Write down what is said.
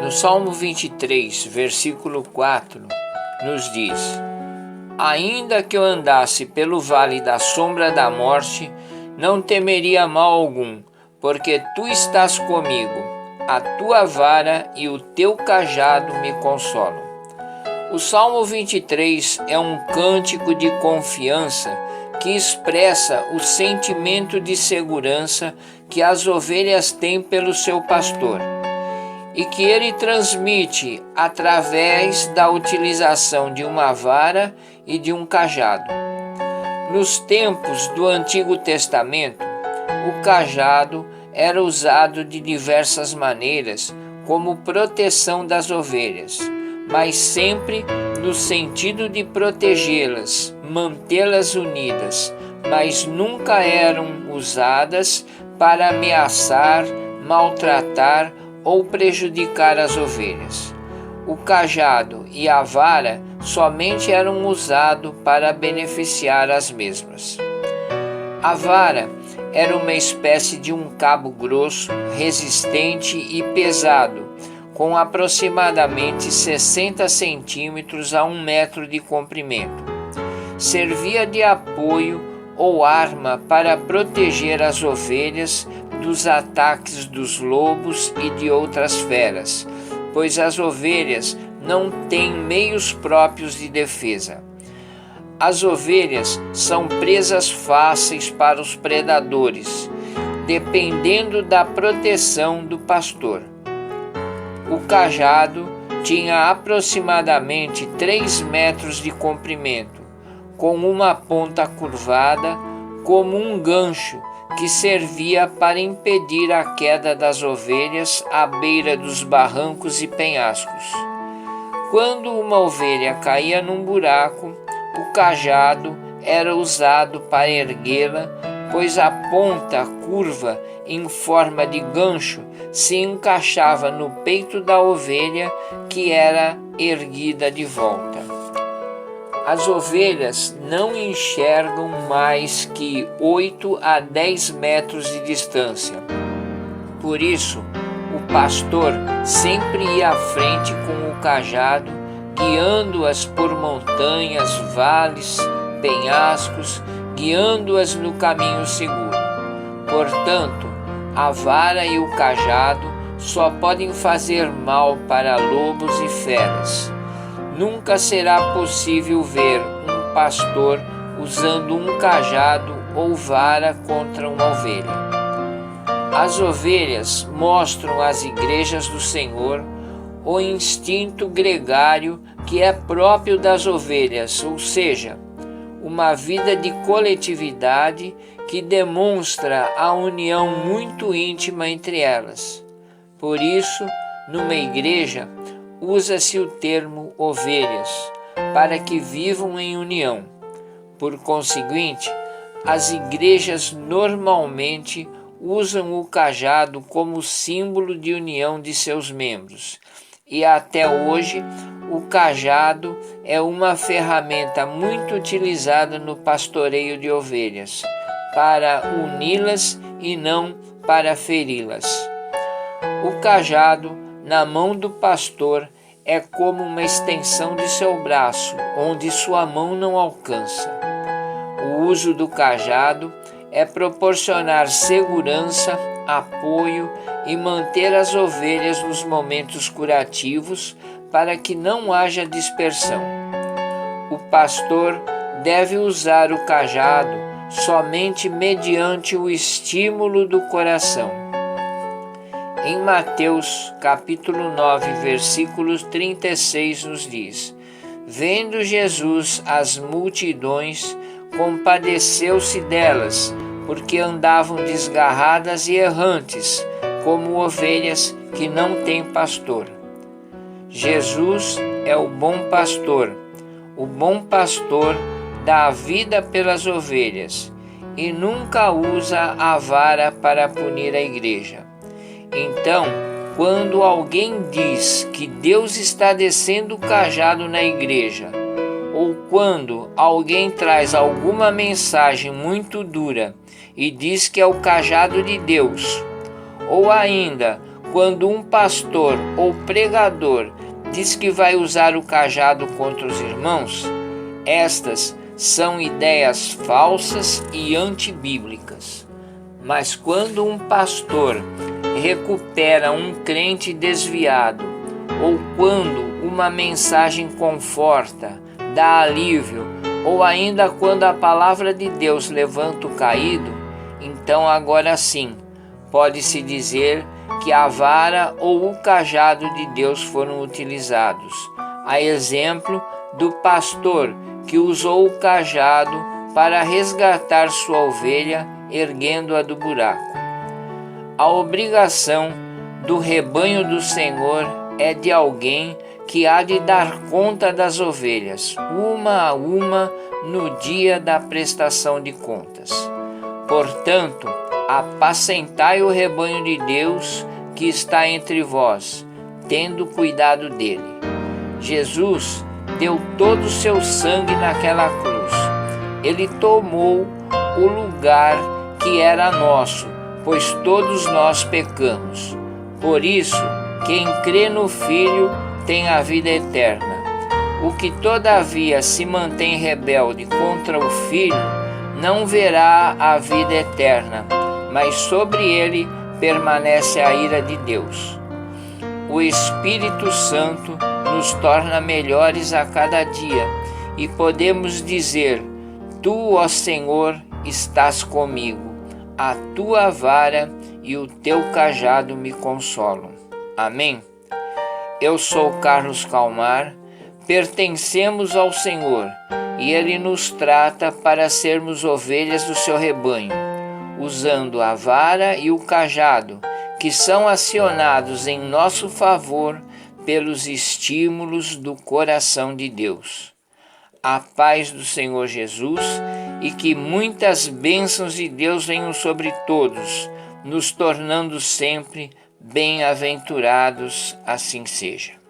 No Salmo 23, versículo 4, nos diz: Ainda que eu andasse pelo vale da sombra da morte, não temeria mal algum, porque tu estás comigo, a tua vara e o teu cajado me consolam. O Salmo 23 é um cântico de confiança que expressa o sentimento de segurança que as ovelhas têm pelo seu pastor e que ele transmite através da utilização de uma vara e de um cajado. Nos tempos do Antigo Testamento, o cajado era usado de diversas maneiras como proteção das ovelhas, mas sempre no sentido de protegê-las, mantê-las unidas, mas nunca eram usadas para ameaçar, maltratar ou prejudicar as ovelhas. O cajado e a vara somente eram usados para beneficiar as mesmas. A vara era uma espécie de um cabo grosso, resistente e pesado, com aproximadamente 60 centímetros a 1 metro de comprimento. Servia de apoio ou arma para proteger as ovelhas dos ataques dos lobos e de outras feras, pois as ovelhas não têm meios próprios de defesa. As ovelhas são presas fáceis para os predadores, dependendo da proteção do pastor. O cajado tinha aproximadamente 3 metros de comprimento, com uma ponta curvada como um gancho que servia para impedir a queda das ovelhas à beira dos barrancos e penhascos. Quando uma ovelha caía num buraco, o cajado era usado para erguê-la, pois a ponta curva em forma de gancho se encaixava no peito da ovelha, que era erguida de volta. As ovelhas não enxergam mais que 8 a 10 metros de distância. Por isso, o pastor sempre ia à frente com o cajado, guiando-as por montanhas, vales, penhascos, guiando-as no caminho seguro. Portanto, a vara e o cajado só podem fazer mal para lobos e feras. Nunca será possível ver um pastor usando um cajado ou vara contra uma ovelha. As ovelhas mostram às igrejas do Senhor o instinto gregário que é próprio das ovelhas, ou seja, uma vida de coletividade que demonstra a união muito íntima entre elas. Por isso, numa igreja, usa-se o termo ovelhas, para que vivam em união. Por conseguinte, as igrejas normalmente usam o cajado como símbolo de união de seus membros, e até hoje o cajado é uma ferramenta muito utilizada no pastoreio de ovelhas, para uni-las e não para feri-las. O cajado na mão do pastor é como uma extensão de seu braço, onde sua mão não alcança. O uso do cajado é proporcionar segurança, apoio e manter as ovelhas nos momentos curativos para que não haja dispersão. O pastor deve usar o cajado somente mediante o estímulo do coração. Em Mateus capítulo 9, versículo 36 nos diz: Vendo Jesus as multidões, compadeceu-se delas, porque andavam desgarradas e errantes, como ovelhas que não têm pastor. Jesus é o bom pastor. O bom pastor dá a vida pelas ovelhas e nunca usa a vara para punir a igreja. Então, quando alguém diz que Deus está descendo o cajado na igreja, ou quando alguém traz alguma mensagem muito dura e diz que é o cajado de Deus, ou ainda quando um pastor ou pregador diz que vai usar o cajado contra os irmãos, estas são ideias falsas e antibíblicas. Mas quando um pastor recupera um crente desviado, ou quando uma mensagem conforta, dá alívio, ou ainda quando a palavra de Deus levanta o caído, então agora sim pode-se dizer que a vara ou o cajado de Deus foram utilizados, a exemplo do pastor que usou o cajado para resgatar sua ovelha, erguendo-a do buraco. A obrigação do rebanho do Senhor é de alguém que há de dar conta das ovelhas, uma a uma, no dia da prestação de contas. Portanto, apacentai o rebanho de Deus que está entre vós, tendo cuidado dele. Jesus deu todo o seu sangue naquela cruz. Ele tomou o lugar que era nosso, pois todos nós pecamos. Por isso, quem crê no Filho tem a vida eterna. O que todavia se mantém rebelde contra o Filho não verá a vida eterna, mas sobre ele permanece a ira de Deus. O Espírito Santo nos torna melhores a cada dia e podemos dizer: Tu, ó Senhor, estás comigo, a tua vara e o teu cajado me consolam. Amém? Eu sou Carlos Calmar, pertencemos ao Senhor e Ele nos trata para sermos ovelhas do seu rebanho, usando a vara e o cajado, que são acionados em nosso favor pelos estímulos do coração de Deus. A paz do Senhor Jesus e que muitas bênçãos de Deus venham sobre todos, nos tornando sempre bem-aventurados, assim seja.